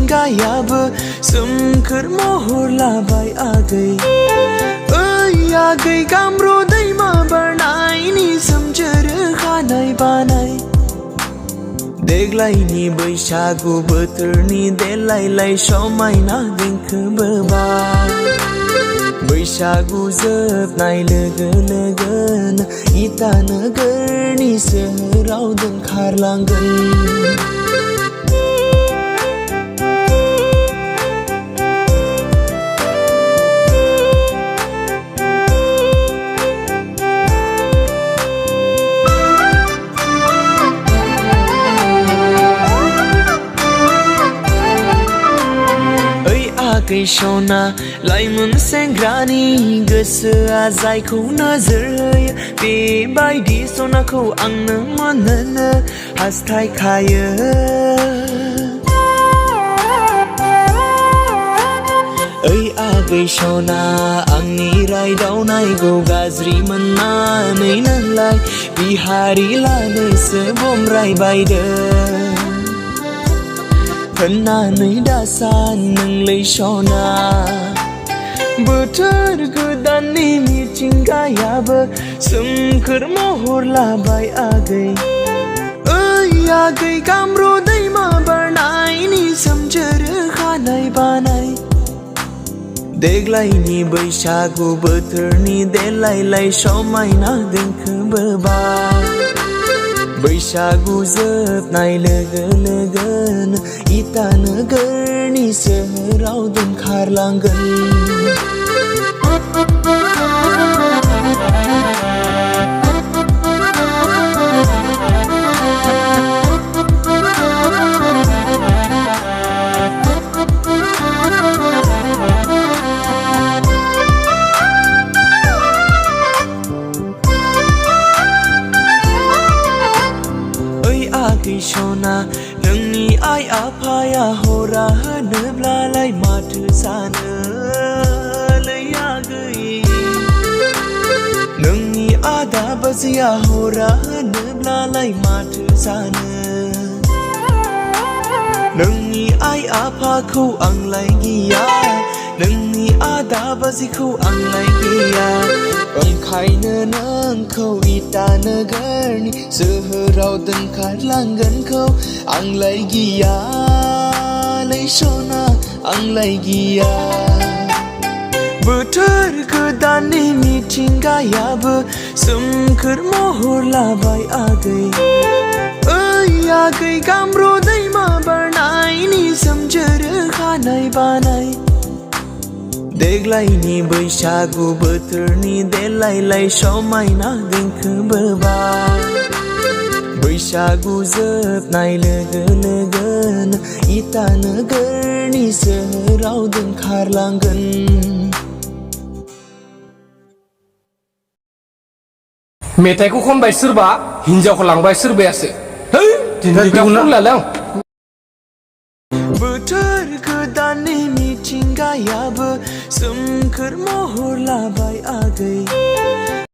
मिथिंगायाबो सोमखोर महर लाबाय आगै ओइ आगै गामब्र दैमा बारनायनि सोमखोर खानाय बानाय देग्लायनि बैसागु बोथोरनि देलायलाय समायना देंखो बोबाय बैसागु जोबनाय लोगो लोगोनो इटा नोगोरनि सोहोराव ओंखारलांगोन आगै सना लाइमोन सेंग्रानि गोसोआ जायखौ नोजोर होयो बेबायदि सनाखौ आंनो मोननो हास्थायखायो ओइ आगै सना आंनि रायदावनायखौ गाज्रि मोननानै नोंलाय बिहारि लानोसो बमब्रायबायदों होननानै दासान नोंलै सना बोथोर गोदाननि मिथिंगायाबो सोमखोर महर लाबाय आगै ओइ आगै गामब्र दैमा बारनायनि सोमखोर खानाय बानाय देग्लायनि बैसागु बोथोरनि देलायलाय समायना देंखो बोबाय बैसागु जोबनाय लोगो लोगोनो इटा नोगोरनि सोहोराव ओंखारलांगोन सना नोंनि आइ आफाया हरा होनोब्लालाय माथो सानोलै आगै नोंनि आदा बाजैया हरा होनोब्लालाय माथो सानो नोंनि आइ आफाखौ आंलाय गिया नोंनि आदा बाजैखौ आंलाय गिया ओंखायनो नोंखौ इटा नोगोरनि सोहोराव ओंखारलांगोनखौ आंलाय गियालै सना आंलाय गिया बोथोर गोदाननि मिथिंगायाबो सोमखोर महर लाबाय आगै ओइ आगै गामब्र दैमा बारनायनि सोमखोर खानाय बानाय देग्लायनि बैसागु बोथोरनि देलायलाय समायना देंखो बोबाय बैसागु जोबनाय लोगो लोगोनो इटा नोगोरनि सोहोराव ओंखारलांगोन मेथाइखौ खनबाय सोरबा हिनजावखौ लांबाय सोरबायासो है दिनै बोथोर गोदाननि मिथिंगायाबो सोमखोर महर लाबाय आगै